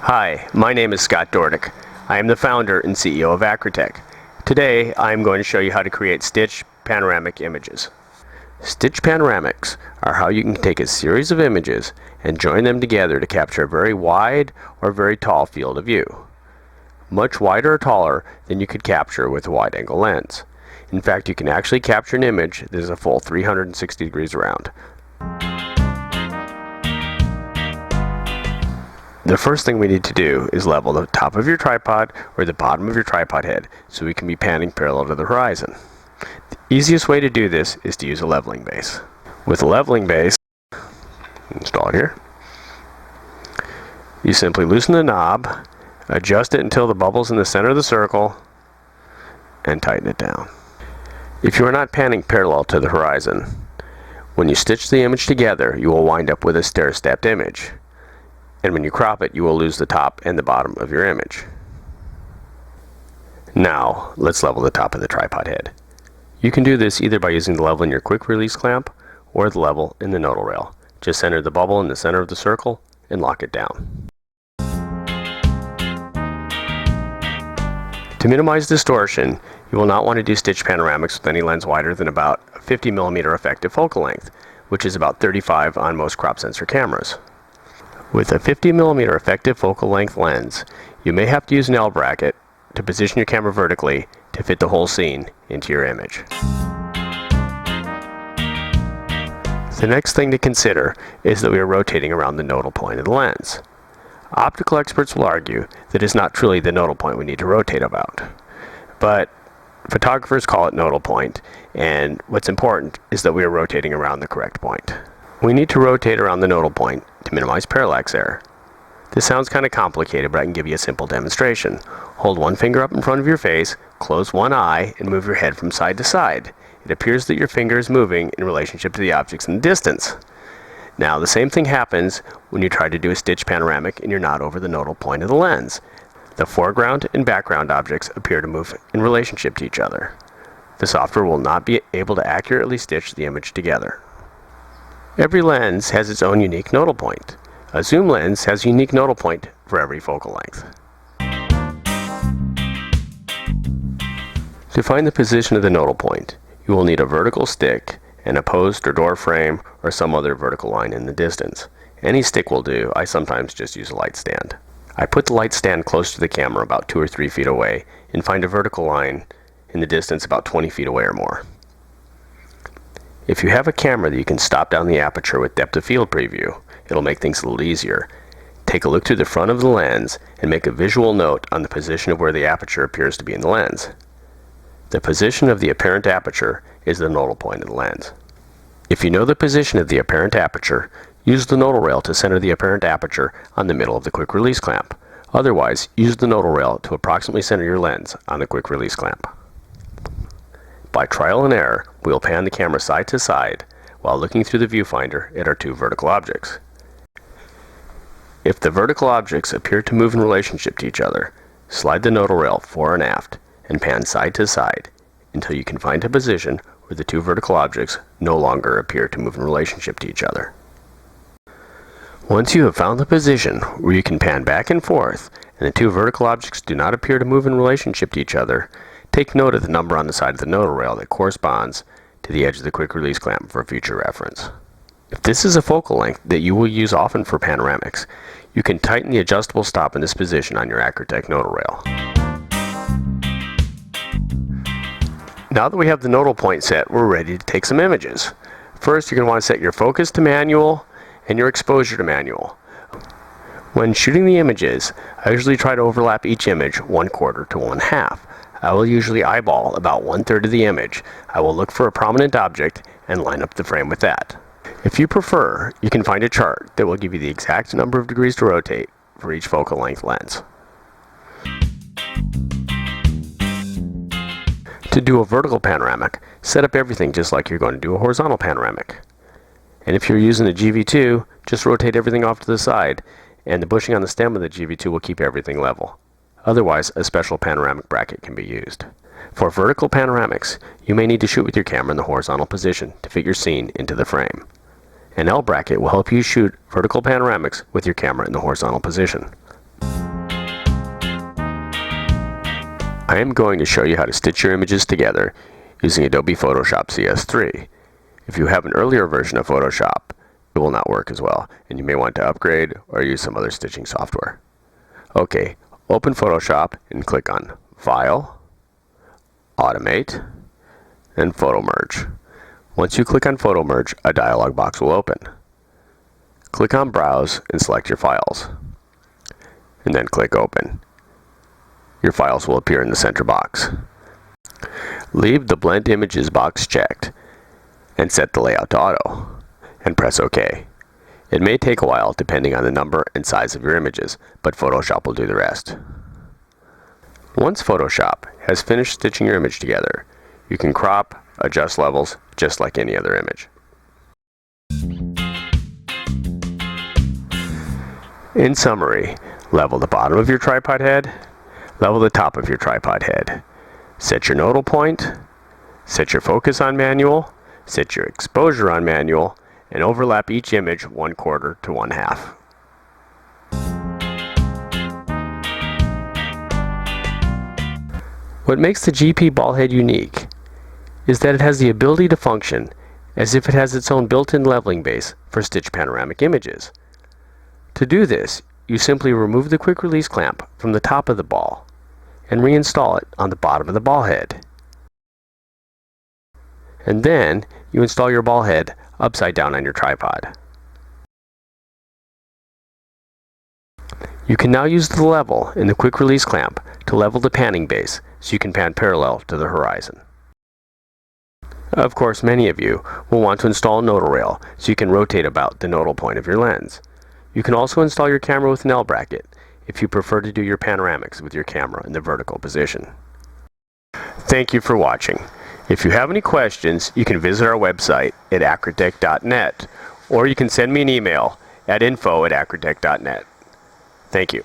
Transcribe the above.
Hi, my name is Scott Dordick. I am the founder and CEO of Acratech. Today, I am going to show you how to create stitched panoramic images. Stitched panoramics are how you can take a series of images and join them together to capture a very wide or very tall field of view. Much wider or taller than you could capture with a wide-angle lens. In fact, you can actually capture an image that is a full 360 degrees around. The first thing we need to do is level the top of your tripod or the bottom of your tripod head so we can be panning parallel to the horizon. The easiest way to do this is to use a leveling base. With a leveling base, install it here, you simply loosen the knob, adjust it until the bubble's in the center of the circle, and tighten it down. If you are not panning parallel to the horizon, when you stitch the image together, you will wind up with a stair-stepped image. And when you crop it, you will lose the top and the bottom of your image. Now, let's level the top of the tripod head. You can do this either by using the level in your quick release clamp or the level in the nodal rail. Just center the bubble in the center of the circle and lock it down. To minimize distortion, you will not want to do stitched panoramics with any lens wider than about a 50mm effective focal length, which is about 35 on most crop sensor cameras. With a 50mm effective focal length lens, you may have to use an L bracket to position your camera vertically to fit the whole scene into your image. The next thing to consider is that we are rotating around the nodal point of the lens. Optical experts will argue that it is not truly the nodal point we need to rotate about, but photographers call it nodal point, and what's important is that we are rotating around the correct point. We need to rotate around the nodal point to minimize parallax error. This sounds kind of complicated, but I can give you a simple demonstration. Hold one finger up in front of your face, close one eye, and move your head from side to side. It appears that your finger is moving in relationship to the objects in the distance. Now, the same thing happens when you try to do a stitched panoramic and you're not over the nodal point of the lens. The foreground and background objects appear to move in relationship to each other. The software will not be able to accurately stitch the image together. Every lens has its own unique nodal point. A zoom lens has a unique nodal point for every focal length. To find the position of the nodal point, you will need a vertical stick and a post or door frame or some other vertical line in the distance. Any stick will do. I sometimes just use a light stand. I put the light stand close to the camera about 2 or 3 feet away and find a vertical line in the distance about 20 feet away or more. If you have a camera that you can stop down the aperture with depth of field preview, it'll make things a little easier. Take a look through the front of the lens and make a visual note on the position of where the aperture appears to be in the lens. The position of the apparent aperture is the nodal point of the lens. If you know the position of the apparent aperture, use the nodal rail to center the apparent aperture on the middle of the quick release clamp. Otherwise, use the nodal rail to approximately center your lens on the quick release clamp. By trial and error, we will pan the camera side to side while looking through the viewfinder at our 2 vertical objects. If the vertical objects appear to move in relationship to each other, slide the nodal rail fore and aft and pan side to side until you can find a position where the 2 vertical objects no longer appear to move in relationship to each other. Once you have found the position where you can pan back and forth and the 2 vertical objects do not appear to move in relationship to each other, take note of the number on the side of the nodal rail that corresponds to the edge of the quick release clamp for future reference. If this is a focal length that you will use often for panoramics, you can tighten the adjustable stop in this position on your Acratech nodal rail. Now that we have the nodal point set, we're ready to take some images. First, you're going to want to set your focus to manual and your exposure to manual. When shooting the images, I usually try to overlap each image 1/4 to 1/2. I will usually eyeball about 1/3 of the image. I will look for a prominent object and line up the frame with that. If you prefer, you can find a chart that will give you the exact number of degrees to rotate for each focal length lens. To do a vertical panoramic, set up everything just like you're going to do a horizontal panoramic. And if you're using a GV2, just rotate everything off to the side, and the bushing on the stem of the GV2 will keep everything level. Otherwise, a special panoramic bracket can be used. For vertical panoramics, you may need to shoot with your camera in the horizontal position to fit your scene into the frame. An L bracket will help you shoot vertical panoramics with your camera in the horizontal position. I am going to show you how to stitch your images together using Adobe Photoshop CS3. If you have an earlier version of Photoshop, it will not work as well, and you may want to upgrade or use some other stitching software. Okay, open Photoshop and click on File, Automate, and Photo Merge. Once you click on Photo Merge, a dialog box will open. Click on Browse and select your files, and then click Open. Your files will appear in the center box. Leave the Blend Images box checked and set the layout to auto, and press OK. It may take a while depending on the number and size of your images, but Photoshop will do the rest. Once Photoshop has finished stitching your image together, you can crop, adjust levels, just like any other image. In summary, level the bottom of your tripod head, level the top of your tripod head. Set your nodal point, set your focus on manual, set your exposure on manual, and overlap each image 1/4 to 1/2. What makes the GP Ballhead unique is that it has the ability to function as if it has its own built-in leveling base for Stitched Panoramic images. To do this, you simply remove the quick release clamp from the top of the ball and reinstall it on the bottom of the ball head. And then you install your ball head upside down on your tripod. You can now use the level in the quick release clamp to level the panning base so you can pan parallel to the horizon. Of course, many of you will want to install a nodal rail so you can rotate about the nodal point of your lens. You can also install your camera with an L bracket if you prefer to do your panoramics with your camera in the vertical position. Thank you for watching. If you have any questions, you can visit our website at acratech.net, or you can send me an email at info@acratech.net. Thank you.